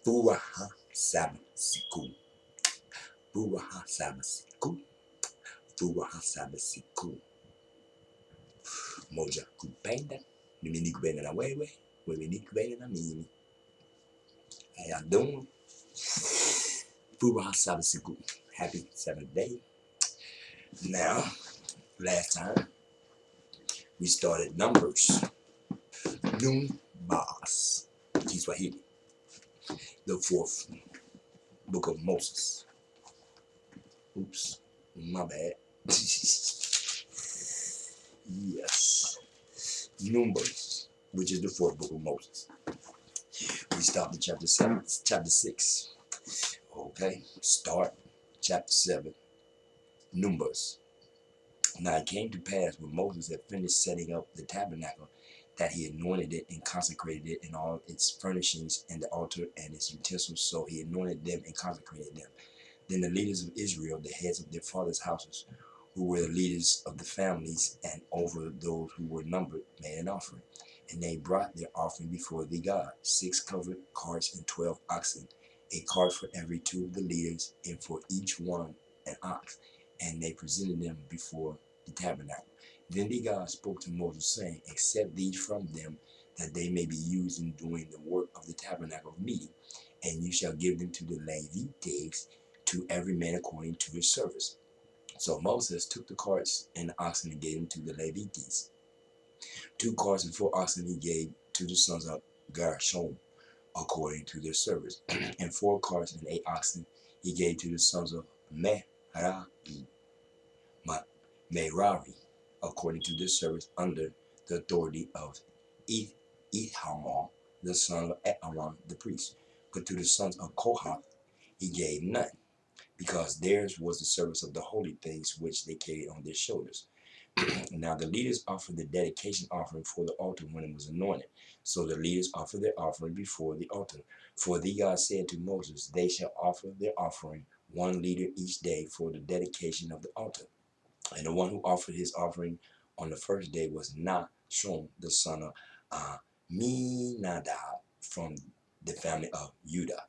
Furaha Sama Siku. Furaha Sama Siku. Furaha Sama Siku. Moja kupenda. Mimi nikupenda na wewe. Wewe nikupenda na mimi. How y'all doing? Furaha Sama Siku. Happy 7th day. Now, last time we started Numbers. Numbers. Kiswahili. The fourth book of Moses. Oops, my bad. Yes. Numbers, which is the fourth book of Moses. We stopped at chapter 6. Okay, start chapter 7. Numbers. Now it came to pass when Moses had finished setting up the tabernacle that he anointed it and consecrated it and all its furnishings and the altar and its utensils. So he anointed them and consecrated them. Then the leaders of Israel, the heads of their fathers' houses, who were the leaders of the families, and over those who were numbered, made an offering. And they brought their offering before the God, 6 covered carts and 12 oxen, a cart for every 2 of the leaders, and for each one an ox. And they presented them before the tabernacle. Then the God spoke to Moses, saying, accept these from them, that they may be used in doing the work of the tabernacle of meeting, and you shall give them to the Levites, to every man according to his service. So Moses took the carts and the oxen and gave them to the Levites. 2 carts and 4 oxen he gave to the sons of Gershon according to their service, and 4 carts and 8 oxen he gave to the sons of Merari according to their service, under the authority of Ithamar, the son of Aaron the priest. But to the sons of Kohath he gave none, because theirs was the service of the holy things which they carried on their shoulders. Now the leaders offered the dedication offering for the altar when it was anointed. So the leaders offered their offering before the altar. For the God said to Moses, they shall offer their offering 1 leader each day for the dedication of the altar. And the one who offered his offering on the first day was Nahshon, the son of Aminadab, from the family of Judah.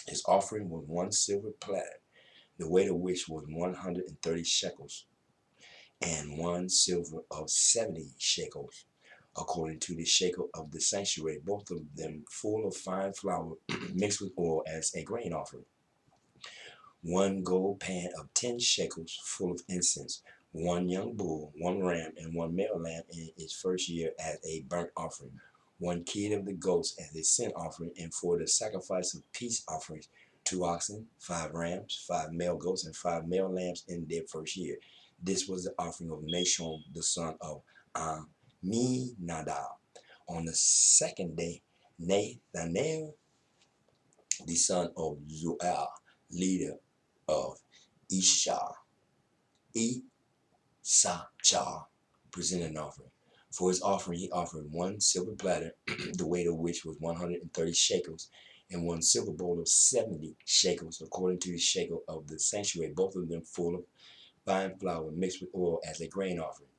His offering was 1 silver platter, the weight of which was 130 shekels, and 1 silver of 70 shekels, according to the shekel of the sanctuary, both of them full of fine flour mixed with oil as a grain offering. 1 gold pan of 10 shekels full of incense, 1 young bull, 1 ram, and 1 male lamb in its first year as a burnt offering, 1 kid of the goats as a sin offering, and for the sacrifice of peace offerings, 2 oxen, 5 rams, 5 male goats, and 5 male lambs in their first year. This was the offering of Nahshon, the son of Aminadab. On the second day, Nathanael, the son of Zuar, leader of Issachar, presented an offering. For his offering, he offered 1 silver platter, the weight of which was 130 shekels, and 1 silver bowl of 70 shekels, according to the shekel of the sanctuary, both of them full of fine flour mixed with oil as a grain offering.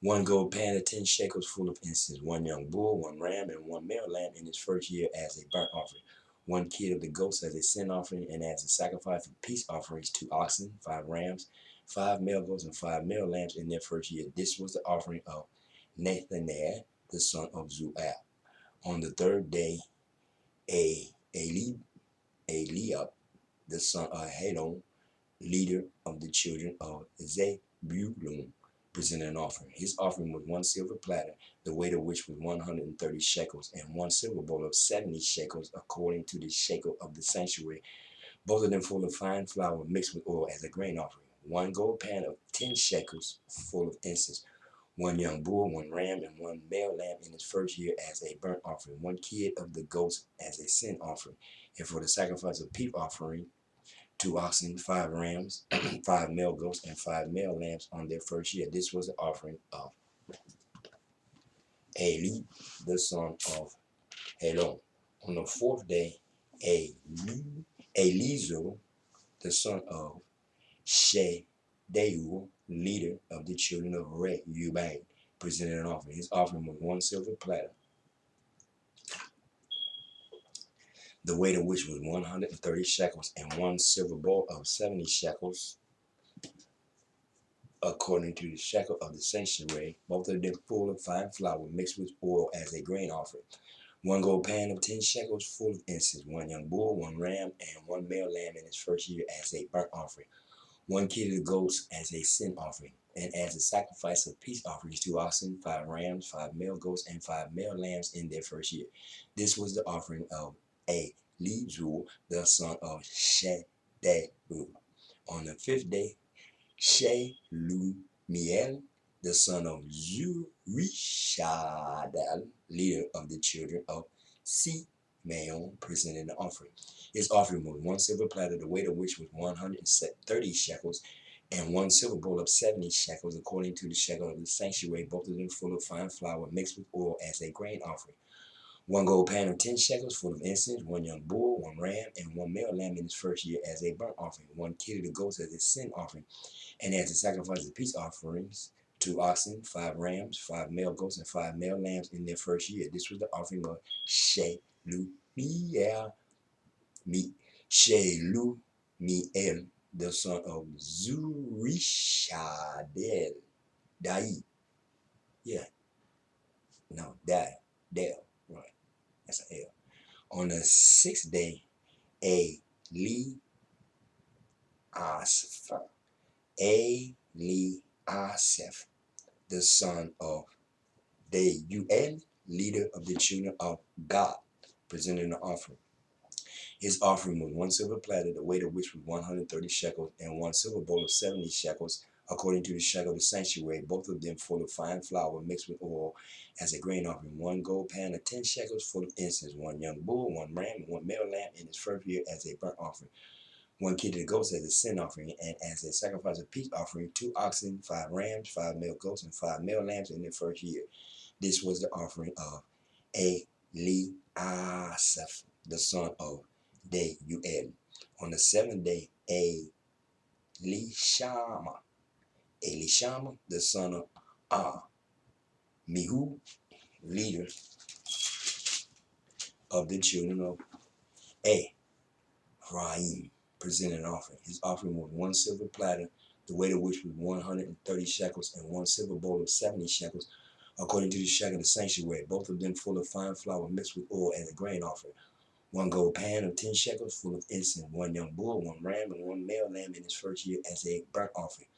1 gold pan of 10 shekels full of incense, 1 young bull, 1 ram, and 1 male lamb in his first year as a burnt offering, 1 kid of the goats as a sin offering, and as a sacrifice for peace offerings, 2 oxen, 5 rams, 5 male goats, and 5 male lambs in their first year. This was the offering of Nathanael, the son of Zuar. On the third day, Eliab, the son of Helon, leader of the children of Zebulun, presented an offering. His offering was 1 silver platter, the weight of which was 130 shekels, and 1 silver bowl of 70 shekels, according to the shekel of the sanctuary, both of them full of fine flour mixed with oil as a grain offering. 1 gold pan of 10 shekels full of incense, 1 young bull, 1 ram, and 1 male lamb in his first year as a burnt offering, 1 kid of the goats as a sin offering, and for the sacrifice of peace offering, 2 oxen, 5 rams, 5 male goats, and 5 male lambs on their first year. This was the offering of Eli, the son of Helon. On the 4th day, Eliezer, the son of Shedeur, leader of the children of Reuben, presented an offering. His offering was 1 silver platter, the weight of which was 130 shekels, and 1 silver bowl of 70 shekels, according to the shekel of the sanctuary, both of them full of fine flour mixed with oil as a grain offering. 1 gold pan of 10 shekels full of incense, 1 young bull, 1 ram, and 1 male lamb in its first year as a burnt offering. 1 kid of goats as a sin offering, and as a sacrifice of peace offerings, 2 oxen, 5 rams, 5 male goats, and 5 male lambs in their first year. This was the offering of Elizur, the son of Shederu. On the 5th day, Shelumiel, the son of Zurishadai, leader of the children of Simeon, presented an offering. His offering was 1 silver platter, the weight of which was 130 shekels, and 1 silver bowl of 70 shekels, according to the shekel of the sanctuary, both of them full of fine flour mixed with oil as a grain offering. 1 gold pan of 10 shekels full of incense, 1 young bull, 1 ram, and 1 male lamb in his first year as a burnt offering. 1 kid of the goats as a sin offering, and as a sacrifice of peace offerings, 2 oxen, 5 rams, 5 male goats, and 5 male lambs in their first year. This was the offering of Shelumiel, the son of Zurishadai. Dale, right? That's an L. On the 6th day, Eliasaph, the son of Deuel, leader of the children of God, presented an offering. His offering was 1 silver platter, the weight of which was 130 shekels, and 1 silver bowl of 70 shekels, according to the shekel of the sanctuary, both of them full of fine flour mixed with oil as a grain offering. 1 gold pan of 10 shekels full of incense, 1 young bull, 1 ram, and 1 male lamb in his first year as a burnt offering. 1 kid of the goats as a sin offering, and as a sacrifice of peace offering, 2 oxen, 5 rams, 5 male goats, and 5 male lambs in their first year. This was the offering of Eliasaph, the son of Deuel. On the 7th day, Elishama, the son of Mihu, leader of the children of Ephraim, presented an offering. His offering was 1 silver platter, the weight of which was 130 shekels, and 1 silver bowl of 70 shekels, according to the shekel of the sanctuary, both of them full of fine flour mixed with oil as a grain offering. 1 gold pan of 10 shekels full of incense, 1 young bull, 1 ram, and 1 male lamb in his first year as a burnt offering.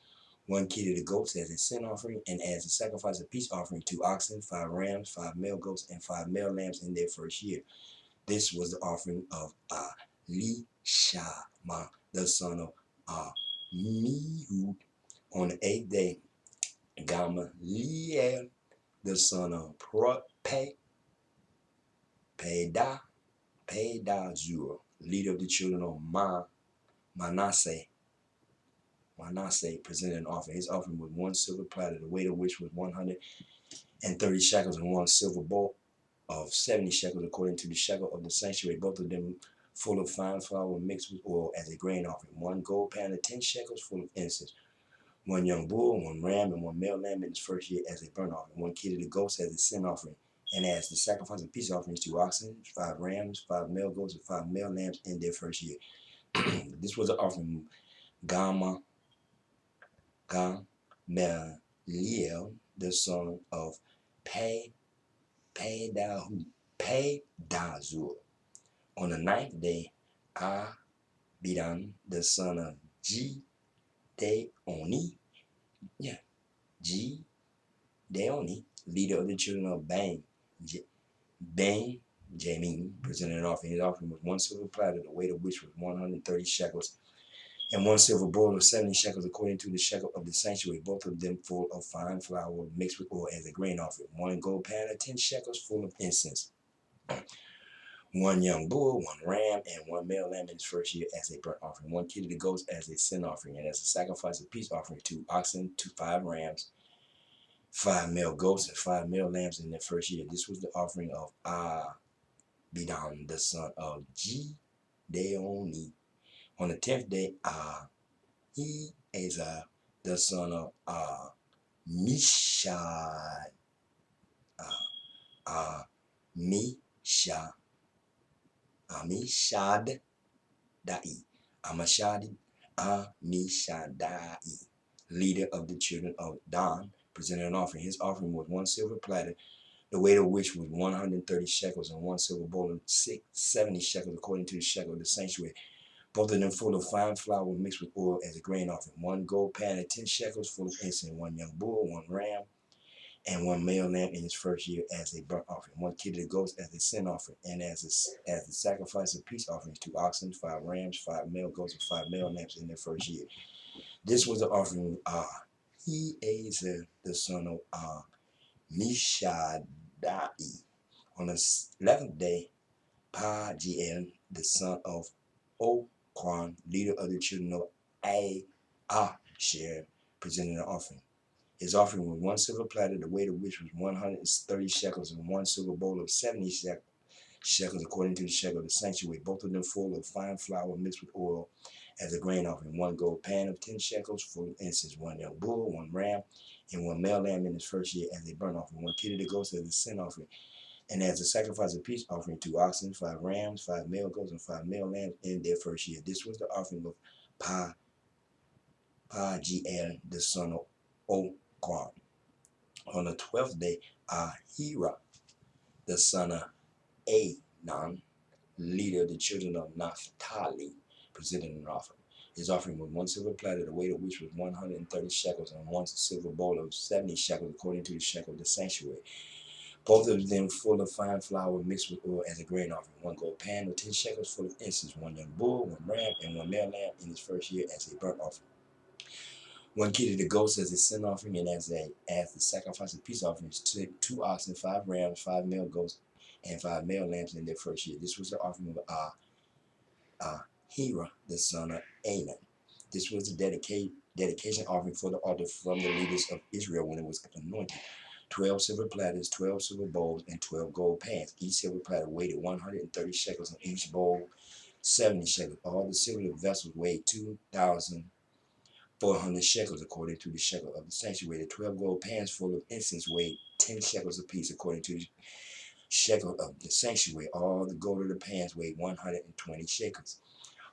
1 kid of the goats as a sin offering, and as a sacrifice of peace offering, 2 oxen, 5 rams, 5 male goats, and 5 male lambs in their first year. This was the offering of Elishama, the son of Mihu. On the 8th day, Gamaliel, the son of Pedazur, leader of the children of Manasseh, presented an offering. His offering was 1 silver platter, the weight of which was 130 shekels, and 1 silver bowl of 70 shekels, according to the shekel of the sanctuary, both of them full of fine flour mixed with oil as a grain offering. 1 gold pan of 10 shekels full of incense, 1 young bull, 1 ram, and 1 male lamb in his first year as a burnt offering. 1 kid of the goats as a sin offering, and as the sacrifice of peace offerings, 2 oxen, 5 rams, 5 male goats, and 5 male lambs in their first year. This was an offering Gamaliel, the son of Pedazur. On the 9th day, Abidan, the son of Gideoni, leader of the children of Benjamin, presented an offering. His offering was 1 silver platter, the weight of which was 130 shekels, and 1 silver bowl of 70 shekels, according to the shekel of the sanctuary, both of them full of fine flour mixed with oil as a grain offering. 1 gold pan of 10 shekels full of incense, 1 young bull, 1 ram, and 1 male lamb in his first year as a burnt offering. 1 kid of the goats as a sin offering, and as a sacrifice of peace offering, 2 oxen, 5 rams, 5 male goats, and 5 male lambs in their first year. This was the offering of Abidan, the son of Gideoni. On the 10th day, Eleazar, the son of Mishai, Amishad Da'i. Amishadai, leader of the children of Dan, presented an offering. His offering was 1 silver platter, the weight of which was 130 shekels, and 1 silver bowl of 70 shekels, according to the shekel of the sanctuary. Both of them full of fine flour mixed with oil as a grain offering. 1 gold pan of 10 shekels full of incense, 1 young bull, 1 ram, and 1 male lamb in his first year as a burnt offering. 1 kid of the goats as a sin offering, and as the sacrifice of peace offerings, 2 oxen, 5 rams, 5 male goats, and 5 male lambs in their first year. This was the offering of Eleazar the son of Mishadai. On the 11th day, Pagiel the son of Okran, leader of the children of Asher, presented an offering. His offering was 1 silver platter, the weight of which was 130 shekels, and 1 silver bowl of 70 shekels, according to the shekel of the sanctuary. Both of them full of fine flour mixed with oil as a grain offering. 1 gold pan of 10 shekels full of incense, 1 young bull, 1 ram, and 1 male lamb in his first year as a burnt offering. 1 kid of the goats as a sin offering, and as a sacrifice of peace offering, 2 oxen, 5 rams, 5 male goats, and 5 male lambs in their first year. This was the offering of Pagiel the son of Okran. On the 12th day, Ahira the son of Anan, leader of the children of Naphtali, presented an offering. His offering was 1 silver platter, the weight of which was 130 shekels, and 1 silver bowl of 70 shekels, according to the shekel of the sanctuary. Both of them full of fine flour mixed with oil as a grain offering. 1 gold pan of 10 shekels full of incense, 1 young bull, 1 ram, and 1 male lamb in his first year as a burnt offering. 1 kid of the goats as a sin offering, and as the sacrifice of peace offerings, 2 oxen, 5 rams, 5 male goats, and 5 male lambs in their first year. This was the offering of Ahira the son of Anan. This was the dedication offering for the altar from the leaders of Israel when it was anointed. 12 silver platters, 12 silver bowls, and 12 gold pans. Each silver platter weighed 130 shekels, and each bowl 70 shekels. All the silver vessels weighed 2,400 shekels, according to the shekel of the sanctuary. The 12 gold pans full of incense weighed 10 shekels apiece, according to the shekel of the sanctuary. All the gold of the pans weighed 120 shekels.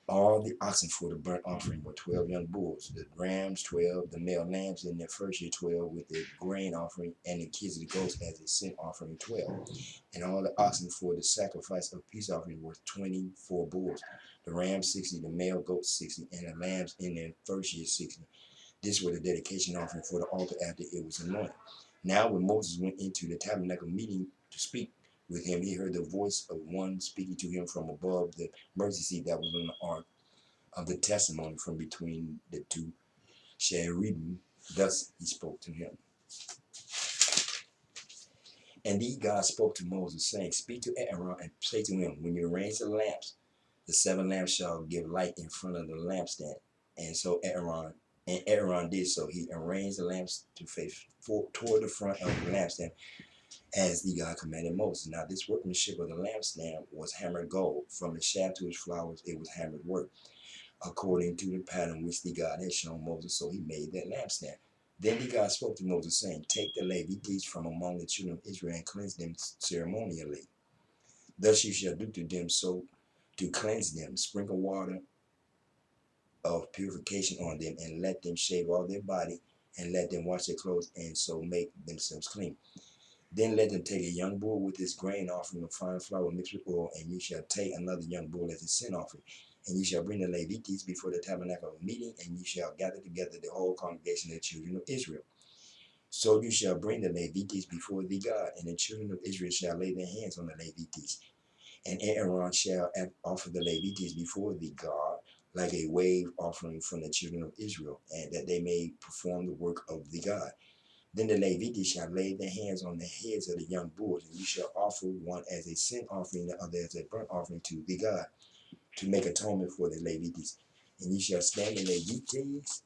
All the oxen for the burnt offering were 12 young bulls, the rams 12, the male lambs in their first year 12 with the grain offering, and the kids of the goats as a sin offering 12. And all the oxen for the sacrifice of peace offering were 24 bulls, the rams 60, the male goats 60, and the lambs in their first year 60. This was the dedication offering for the altar after it was anointed. Now when Moses went into the tabernacle meeting to speak with him, he heard the voice of one speaking to him from above the mercy seat that was on the ark of the testimony from between the two cherubim. Thus he spoke to him. Indeed, God spoke to Moses, saying, Speak to Aaron and say to him, When you arrange the lamps, the 7 lamps shall give light in front of the lampstand. And so Aaron did so. He arranged the lamps to face toward the front of the lampstand, as the God commanded Moses. Now this workmanship of the lampstand was hammered gold. From the shaft to its flowers it was hammered work, according to the pattern which the God had shown Moses. So he made that lampstand. Then the God spoke to Moses, saying, Take the Levites from among the children of Israel and cleanse them ceremonially. Thus you shall do to them so to cleanse them. Sprinkle water of purification on them, and let them shave all their body, and let them wash their clothes, and so make themselves clean. Then let them take a young bull with its grain offering of fine flour mixed with oil, and you shall take another young bull as a sin offering. And you shall bring the Levites before the tabernacle of meeting, and you shall gather together the whole congregation of the children of Israel. So you shall bring the Levites before thee God, and the children of Israel shall lay their hands on the Levites. And Aaron shall offer the Levites before thee God, like a wave offering from the children of Israel, and that they may perform the work of the God. Then the Levites shall lay their hands on the heads of the young bulls, and you shall offer one as a sin offering, the other as a burnt offering to the God, to make atonement for the Levites. And you shall stand the Levites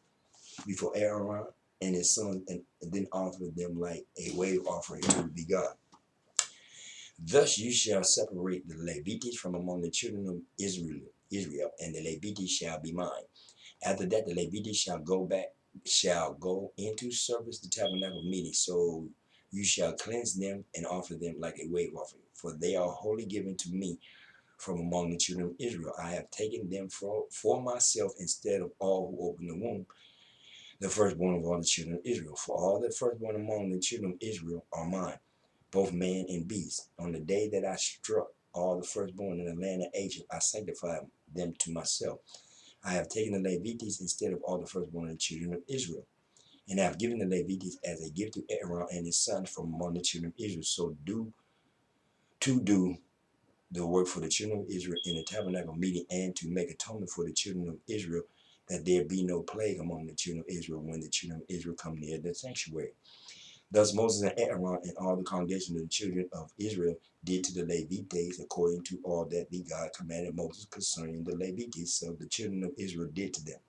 before Aaron and his sons, and then offer them like a wave offering to the God. Thus you shall separate the Levites from among the children of Israel, and the Levites shall be mine. After that, the Levites shall go into service the tabernacle meeting. So you shall cleanse them and offer them like a wave offering, for they are wholly given to me from among the children of Israel. I have taken them for myself instead of all who open the womb, the firstborn of all the children of Israel. For all the firstborn among the children of Israel are mine, both man and beast. On the day that I struck all the firstborn in the land of Egypt, I sanctified them to myself. I have taken the Levites instead of all the firstborn of the children of Israel. And I have given the Levites as a gift to Aaron and his sons from among the children of Israel. So do the work for the children of Israel in the tabernacle meeting, and to make atonement for the children of Israel, that there be no plague among the children of Israel when the children of Israel come near the sanctuary. Thus Moses and Aaron and all the congregation of the children of Israel did to the Levites according to all that the God commanded Moses concerning the Levites. So the children of Israel did to them.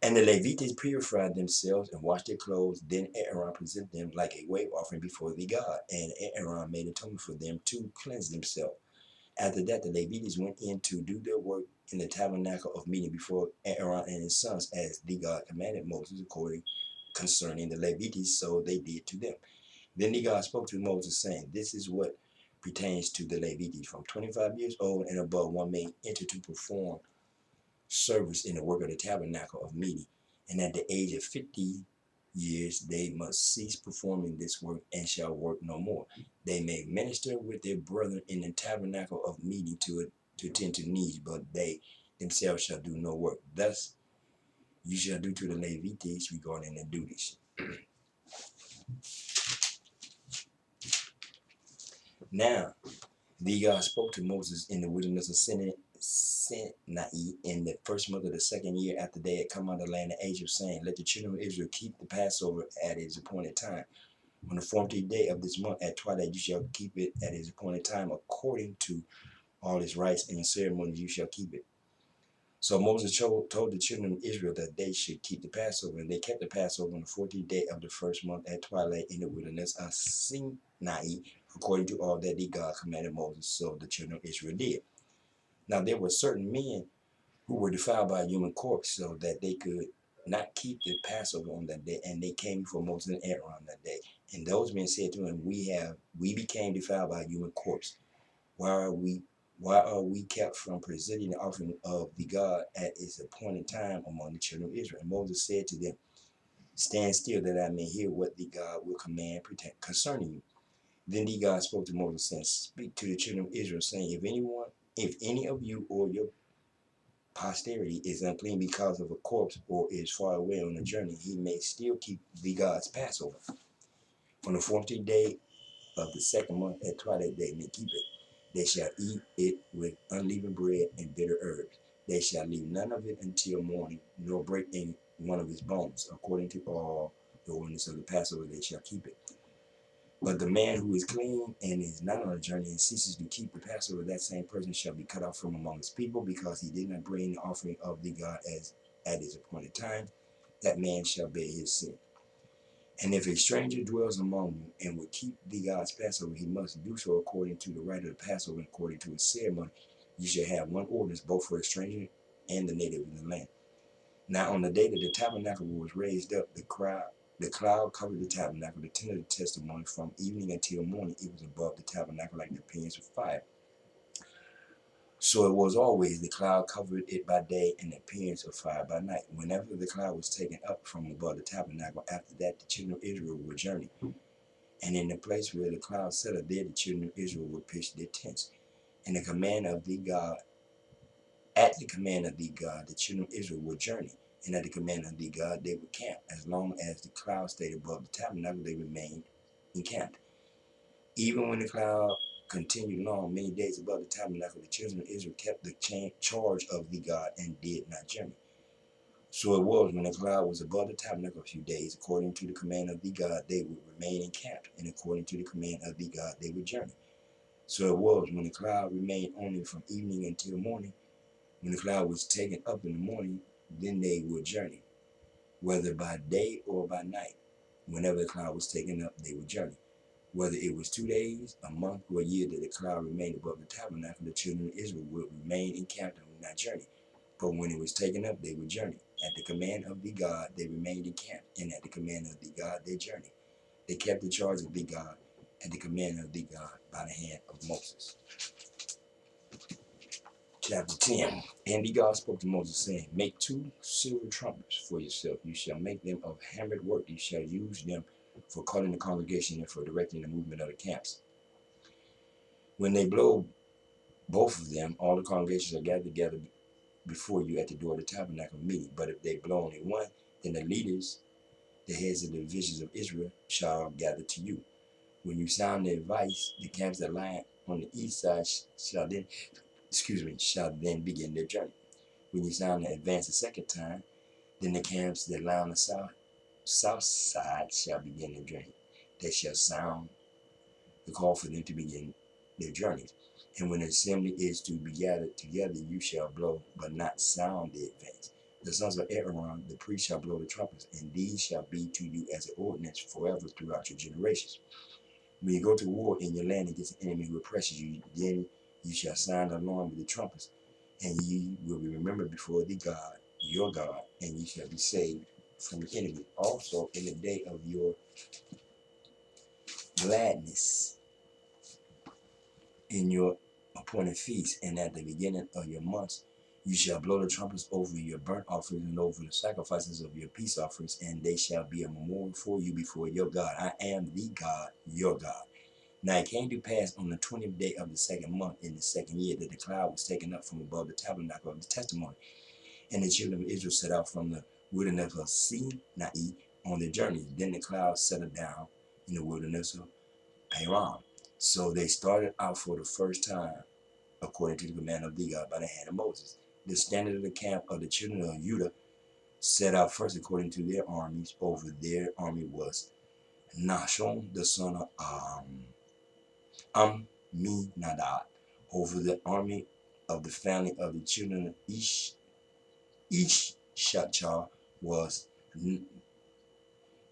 And the Levites purified themselves and washed their clothes. Then Aaron presented them like a wave offering before the God. And Aaron made atonement for them to cleanse themselves. After that, the Levites went in to do their work in the tabernacle of meeting before Aaron and his sons, as the God commanded Moses according concerning the Levites, so they did to them. Then the God spoke to Moses, saying, This is what pertains to the Levites. From 25 years old and above, one may enter to perform service in the work of the tabernacle of meeting. And at the age of 50 years, they must cease performing this work and shall work no more. They may minister with their brethren in the tabernacle of meeting to attend to needs, but they themselves shall do no work. Thus you shall do to the Levites regarding their duties. Now, the God spoke to Moses in the wilderness of Sinai in the first month of the second year after they had come out of the land of Egypt, saying, Let the children of Israel keep the Passover at its appointed time. On the 14th day of this month at twilight you shall keep it at its appointed time, according to all its rites and ceremonies you shall keep it. So Moses told the children of Israel that they should keep the Passover, and they kept the Passover on the 14th day of the first month at twilight in the wilderness of Sinai, according to all that the God commanded Moses. So the children of Israel did. Now there were certain men who were defiled by a human corpse, so that they could not keep the Passover on that day, and they came before Moses and Aaron on that day. And those men said to him, We became defiled by a human corpse. Why are we kept from presenting the offering of the God at its appointed time among the children of Israel? And Moses said to them, Stand still, that I may hear what the God will command concerning you. Then the God spoke to Moses, saying, Speak to the children of Israel, saying, If any of you or your posterity is unclean because of a corpse, or is far away on a journey, he may still keep the God's Passover. On the 14th day of the second month at twilight they may keep it. They shall eat it with unleavened bread and bitter herbs. They shall leave none of it until morning, nor break any one of its bones. According to all the ordinance of the Passover, they shall keep it. But the man who is clean and is not on a journey and ceases to keep the Passover, that same person shall be cut off from among his people, because he did not bring the offering of the God as at his appointed time. That man shall bear his sin. And if a stranger dwells among you and would keep the God's Passover, he must do so according to the rite of the Passover and according to its ceremony. You shall have one ordinance both for a stranger and the native in the land. Now on the day that the tabernacle was raised up, the cloud covered the tabernacle, the tent of the testimony. From evening until morning it was above the tabernacle like the appearance of fire. So it was always, the cloud covered it by day and the appearance of fire by night. Whenever the cloud was taken up from above the tabernacle, after that the children of Israel would journey. And in the place where the cloud settled, there the children of Israel would pitch their tents. And at the command of the God, the children of Israel would journey. And at the command of the God, they would camp. As long as the cloud stayed above the tabernacle, they remained encamped. Even when the cloud continued long many days above the tabernacle, the children of Israel kept the charge of the God and did not journey. So it was, when the cloud was above the tabernacle a few days, according to the command of the God, they would remain encamped, and according to the command of the God, they would journey. So it was, when the cloud remained only from evening until morning, when the cloud was taken up in the morning, then they would journey, whether by day or by night. Whenever the cloud was taken up, they would journey. Whether it was 2 days, a month, or a year that the cloud remained above the tabernacle, the children of Israel would remain encamped and would not journey. But when it was taken up, they would journey. At the command of the God, they remained encamped, and at the command of the God, they journeyed. They kept the charge of the God at the command of the God by the hand of Moses. chapter 10. And the God spoke to Moses, saying, make 2 silver trumpets for yourself. You shall make them of hammered work. You shall use them for calling the congregation and for directing the movement of the camps. When they blow both of them, all the congregations are gathered together before you at the door of the tabernacle meeting. But if they blow only one, then the leaders, the heads of the divisions of Israel, shall gather to you. When you sound the advice, the camps that lie on the east side shall then begin their journey. When you sound the advance the second time, then the camps that lie on the south side shall begin their journey. They shall sound the call for them to begin their journeys. And when the assembly is to be gathered together, you shall blow, but not sound the advance. The sons of Aaron, the priest, shall blow the trumpets, and these shall be to you as an ordinance forever throughout your generations. When you go to war in your land against the enemy who oppresses you, then you shall sound the alarm with the trumpets, and ye will be remembered before the God, your God, and ye shall be saved from the enemy. Also in the day of your gladness, in your appointed feast, and at the beginning of your months, you shall blow the trumpets over your burnt offerings and over the sacrifices of your peace offerings, and they shall be a memorial for you before your God. I am the God, your God. Now it came to pass on the 20th day of the second month in the second year that the cloud was taken up from above the tabernacle of the testimony, and the children of Israel set out from the wilderness of Sinai on their journey. Then the cloud settled down in the wilderness of Paran. So they started out for the first time, according to the command of the God by the hand of Moses. The standard of the camp of the children of Judah set out first according to their armies. Over their army was Nahshon, the son of Amminadab. Over the army of the family of the children of Ishachar was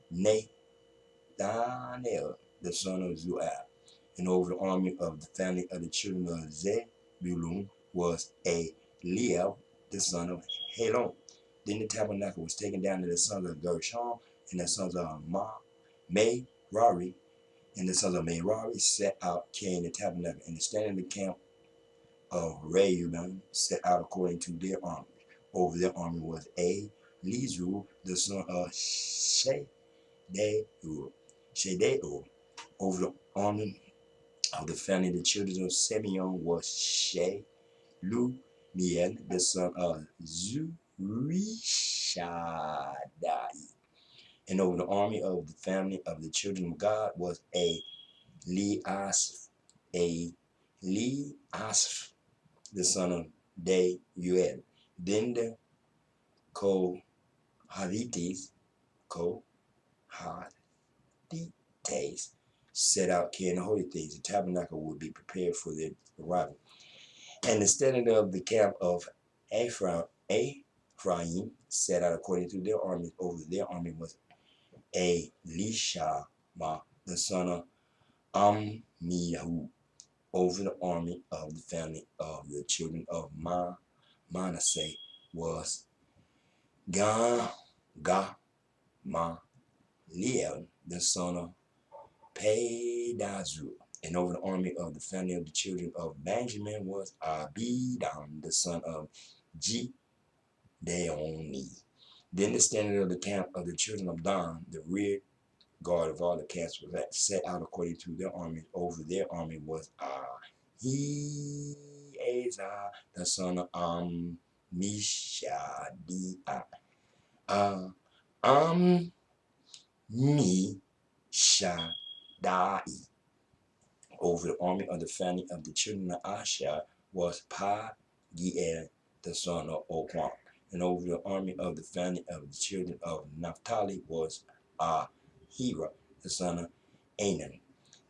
Nathanael, the son of Zuar. And over the army of the family of the children of Zebulun was Eliel, the son of Helon. Then the tabernacle was taken down to the sons of Gershon, and the sons of Merari, and the sons of Merari set out carrying the tabernacle, and the standing of the camp of Reuben set out according to their armies. Over their army was Elizur, the son of Shedeur. Over the army of the family of the children of Simeon was Shelumiel, the son of Zurishadai. And over the army of the family of the children of God was Eliasaph, the son of Deuel. Then the Kohathites set out carrying the holy things. The tabernacle would be prepared for their arrival. And the standard of the camp of Ephraim set out according to their armies. Over their army was Elishama, the son of Ammihu. Over the army of the family of the children of Manasseh was Gamaliel, the son of Pedazur. And over the army of the family of the children of Benjamin was Abidan, the son of Gideoni. Then the standard of the camp of the children of Dan, the rear guard of all the camps, was set out according to their armies. Over their army was Ahiezer, the son of Ammishaddai. Ammishaddai. Over the army of the family of the children of Asher was Pagiel, the son of Oquan. And over the army of the family of the children of Naphtali was Ahira, the son of Anan.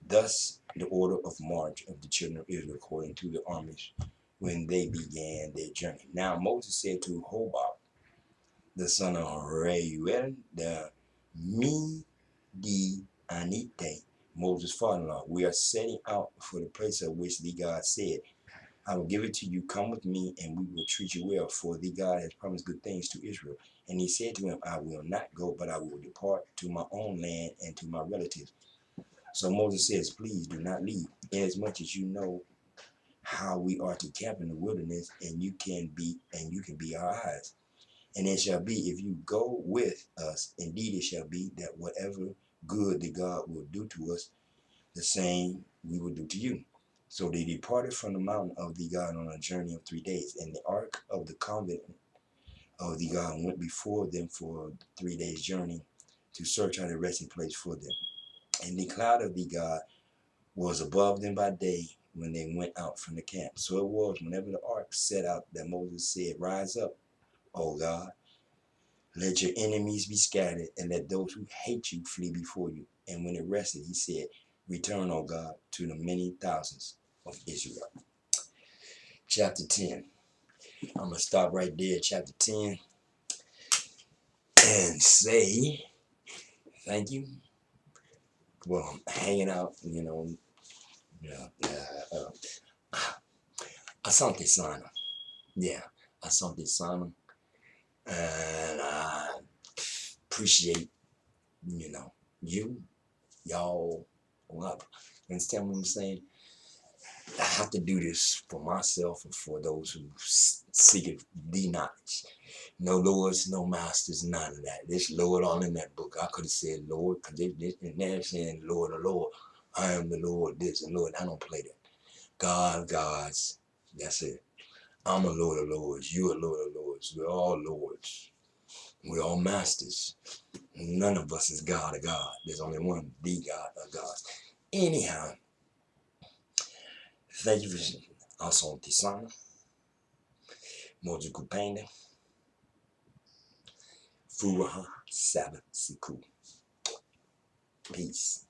Thus the order of march of the children of Israel according to the armies when they began their journey. Now Moses said to Hobab, the son of Reuel, the Midianite, Moses' father-in-law, we are setting out for the place of which the God said, I will give it to you. Come with me, and we will treat you well, for the God has promised good things to Israel. And he said to him, I will not go, but I will depart to my own land and to my relatives. So Moses says, please do not leave, inasmuch as you know how we are to camp in the wilderness, and you can be our eyes. And it shall be, if you go with us, indeed it shall be, that whatever good that God will do to us, the same we will do to you. So they departed from the mountain of the God on a journey of 3 days, and the ark of the covenant of the God went before them for 3 days' journey to search out a resting place for them. And the cloud of the God was above them by day when they went out from the camp. So it was whenever the ark set out that Moses said, Rise up, O God, let your enemies be scattered, and let those who hate you flee before you. And when it rested, he said, Return, O God, to the many thousands of Israel. Chapter 10. I'm going to stop right there, chapter 10, and say thank you for hanging out, Asante Sana. Yeah, Asante Sana. And I appreciate, y'all. Understand what I'm saying? I have to do this for myself and for those who seek the knowledge. No lords, no masters, none of that. This Lord all in that book. I could have said Lord, because they're saying Lord, oh Lord. I am the Lord, this and Lord. I don't play that. God, gods. That's it. I'm a Lord of Lords. You're a Lord of Lords. We're all Lords. We're all masters. None of us is God of God. There's only one, the God of gods. Anyhow, thank you for Asante Sana. Moju Kupende. Furaha Sabbath Siku. Peace.